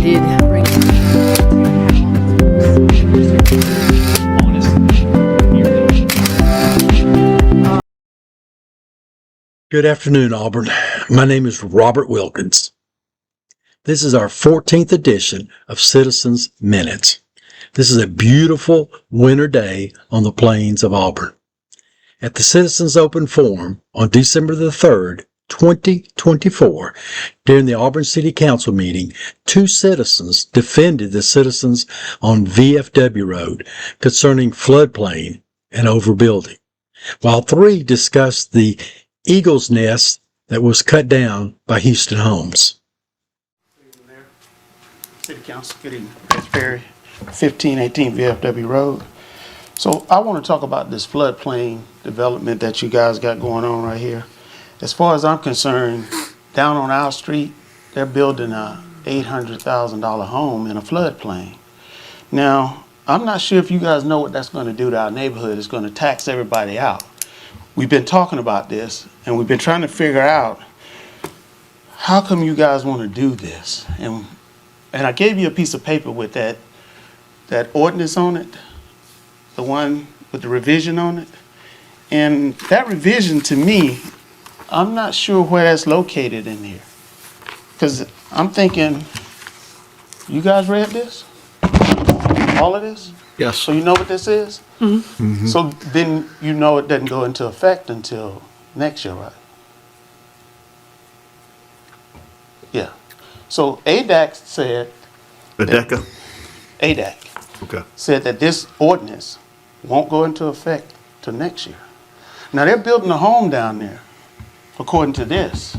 did bring Good afternoon, Auburn. My name is Robert Wilkins. This is our 14th edition of Citizens Minutes. This is a beautiful winter day on the plains of Auburn. At the Citizens Open Forum on December the 3rd, 2024, during the Auburn City Council meeting, 2 citizens defended the citizens on VFW Road concerning floodplain and overbuilding, while 3 discussed the eagle's nest that was cut down by Hughston Homes. City Council, good evening. Chris Perry, 1518 VFW Road. So I want to talk about this floodplain development that you guys got going on right here. As far as I'm concerned, down on our street, they're building a $800,000 home in a floodplain. Now, I'm not sure if you guys know what that's going to do to our neighborhood. It's going to tax everybody out. We've been talking about this, and we've been trying to figure out how come you guys want to do this. And I gave you a piece of paper with that ordinance on it, the one with the revision on it. And that revision, to me, I'm not sure where that's located in here. Because I'm thinking, you guys read this? All of this? Yes. So you know what this is? Mm-hmm. So then you know it doesn't go into effect until next year, right? Yeah. So ADAC said... ADECA? ADAC Okay. said that this ordinance won't go into effect till next year. Now they're building a home down there, according to this,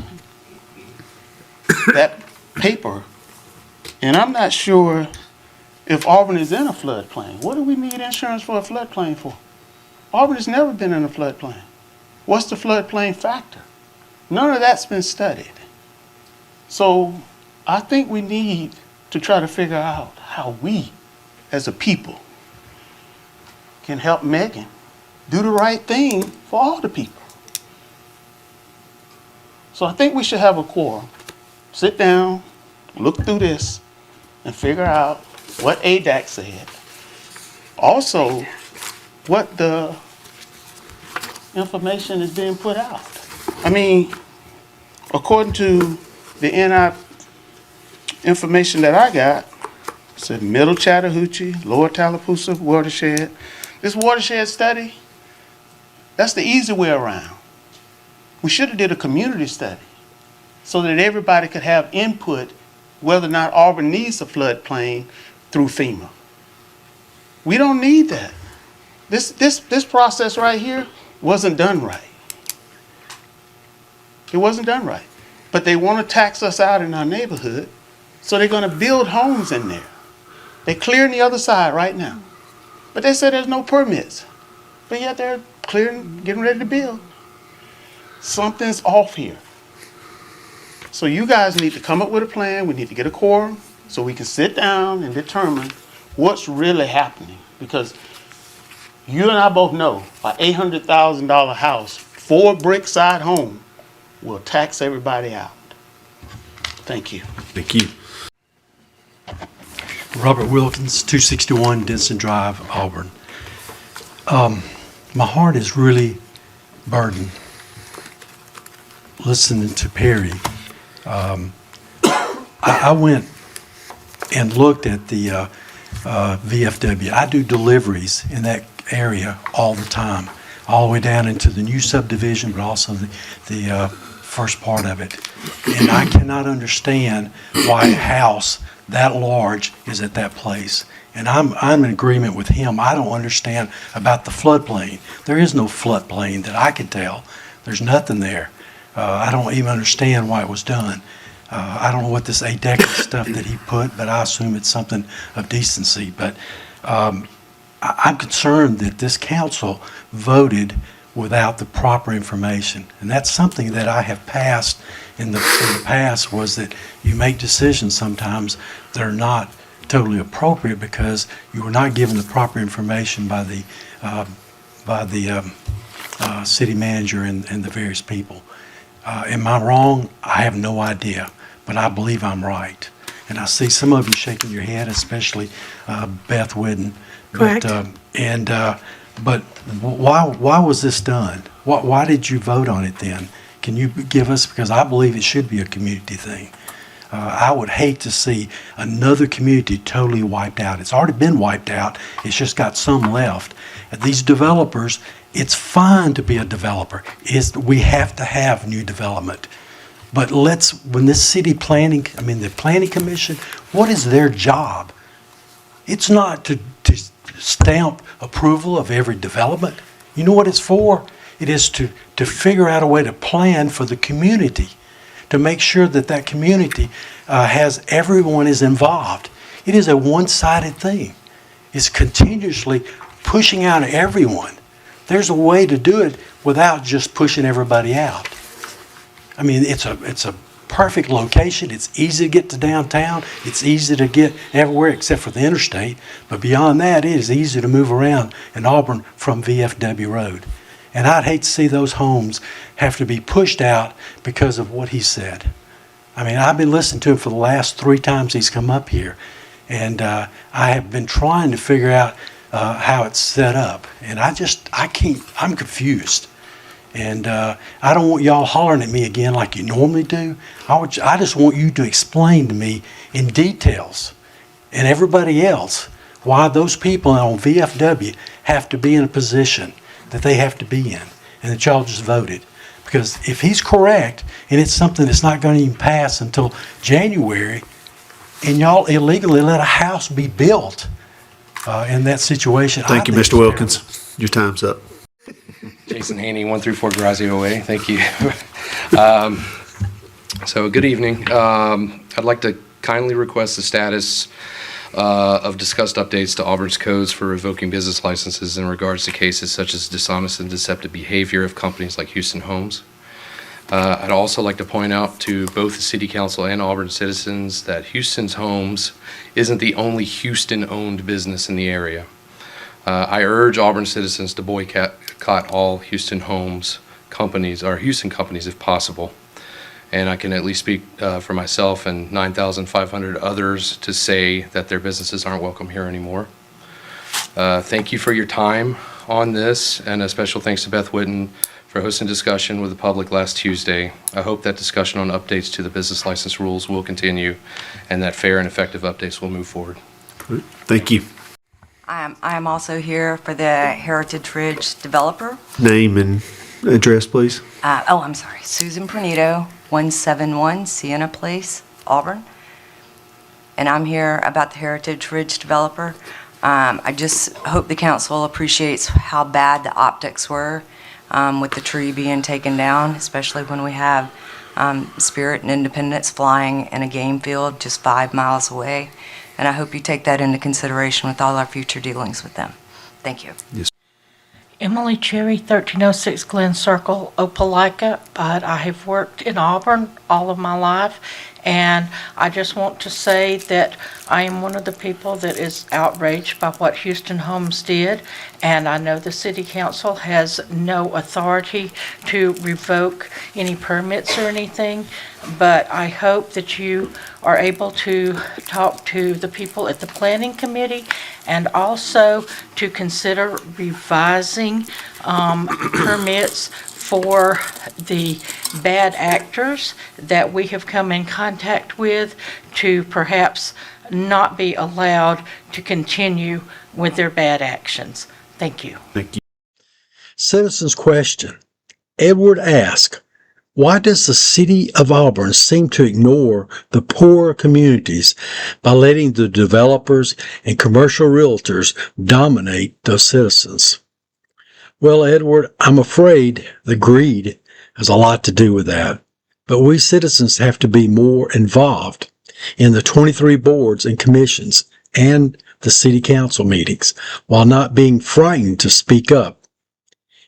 that paper, and I'm not sure if Auburn is in a floodplain. What do we need insurance for a floodplain for? Auburn has never been in a floodplain. What's the floodplain factor? None of that's been studied. So I think we need to try to figure out how we, as a people, can help Megan do the right thing for all the people. So I think we should have a quorum, sit down, look through this, and figure out what ADAC said. Also, what the information is being put out. I mean, according to the NI information that I got, it said Middle Chattahoochee, Lower Tallapoosa watershed. This watershed study, that's the easy way around. We should have did a community study so that everybody could have input whether or not Auburn needs a floodplain through FEMA. We don't need that. This process right here wasn't done right. It wasn't done right. But they want to tax us out in our neighborhood, so they're going to build homes in there. They're clearing the other side right now. But they said there's no permits. But yet they're clearing, getting ready to build. Something's off here. So you guys need to come up with a plan. We need to get a quorum so we can sit down and determine what's really happening. Because you and I both know an $800,000 house, 4 brick side home, will tax everybody out. Thank you. Thank you. Robert Wilkins, 261 Denson Drive, Auburn. My heart is really burdened listening to Perry. I went and looked at the VFW. I do deliveries in that area all the time, all the way down into the new subdivision, but also the first part of it. And I cannot understand why a house that large is at that place. And I'm in agreement with him. I don't understand about the floodplain. There is no floodplain that I can tell. There's nothing there. I don't even understand why it was done. I don't know what this ADECA stuff that he put, but I assume it's something of decency. But I'm concerned that this council voted without the proper information. And that's something that I have passed in the past, was that you make decisions sometimes that are not totally appropriate because you were not given the proper information by the city manager and the various people. Am I wrong? I have no idea, but I believe I'm right. and I see some of you shaking your head, especially Beth Whidden. Correct. But why was this done? Why did you vote on it then? Can you give us, because I believe it should be a community thing. I would hate to see another community totally wiped out. It's already been wiped out. It's just got some left. And these developers, it's fine to be a developer. We have to have new development. But when this the planning commission, what is their job? It's not to stamp approval of every development. You know what it's for? It is to figure out a way to plan for the community, to make sure that community everyone is involved. It is a one-sided thing. It's continuously pushing out everyone. There's a way to do it without just pushing everybody out. I mean, it's a perfect location. It's easy to get to downtown. It's easy to get everywhere except for the interstate. But beyond that, it is easy to move around in Auburn from VFW Road. And I'd hate to see those homes have to be pushed out because of what he said. I mean, I've been listening to him for the last 3 times he's come up here. And I have been trying to figure out how it's set up. And I'm confused. And I don't want y'all hollering at me again like you normally do. I just want you to explain to me in details, and everybody else, why those people on VFW have to be in a position that they have to be in, and that y'all just voted. Because if he's correct, and it's something that's not going to even pass until January, and y'all illegally let a house be built in that situation. Thank you, Mr. Wilkins. Your time's up. Jason Haney, 1 through 4 Grazi OA. Thank you. So good evening. I'd like to kindly request the status of discussed updates to Auburn's codes for revoking business licenses in regards to cases such as dishonest and deceptive behavior of companies like Hughston Homes. I'd also like to point out to both the City Council and Auburn citizens that Hughston Homes isn't the only Houston-owned business in the area. I urge Auburn citizens to boycott all Hughston Homes companies, or Houston companies if possible. And I can at least speak for myself and 9,500 others to say that their businesses aren't welcome here anymore. Thank you for your time on this, and a special thanks to Beth Whidden for hosting discussion with the public last Tuesday. I hope that discussion on updates to the business license rules will continue, and that fair and effective updates will move forward. Thank you. I am also here for the Heritage Ridge developer. Name and address, please. I'm sorry, Susan Pernito, 171 Sienna Place, Auburn. And I'm here about the Heritage Ridge developer. I just hope the council appreciates how bad the optics were with the tree being taken down, especially when we have Spirit and Independence flying in a game field just 5 miles away. And I hope you take that into consideration with all our future dealings with them. Thank you. Yes. Emily Cherry, 1306 Glen Circle, Opelika, but I have worked in Auburn all of my life, and I just want to say that I am one of the people that is outraged by what Hughston Homes did, and I know the City Council has no authority to revoke any permits or anything, but I hope that you are able to talk to the people at the Planning Committee and also to consider revising permits for the bad actors that we have come in contact with to perhaps not be allowed to continue with their bad actions. Thank you. Thank you. Citizens question. Edward asks, why does the City of Auburn seem to ignore the poorer communities by letting the developers and commercial realtors dominate those citizens? Well, Edward, I'm afraid the greed has a lot to do with that. But we citizens have to be more involved in the 23 boards and commissions and the city council meetings while not being frightened to speak up.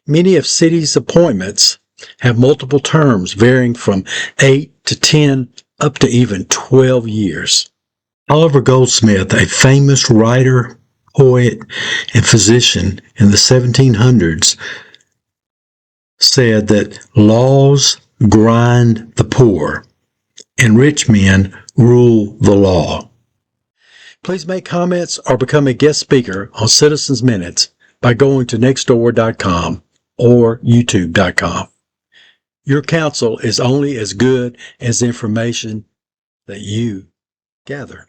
Many of cities' appointments have multiple terms varying from 8 to 10 up to even 12 years. Oliver Goldsmith, a famous writer, poet, and physician in the 1700s, said that laws grind the poor and rich men rule the law. Please make comments or become a guest speaker on Citizens Minutes by going to nextdoor.com or youtube.com. Your counsel is only as good as the information that you gather.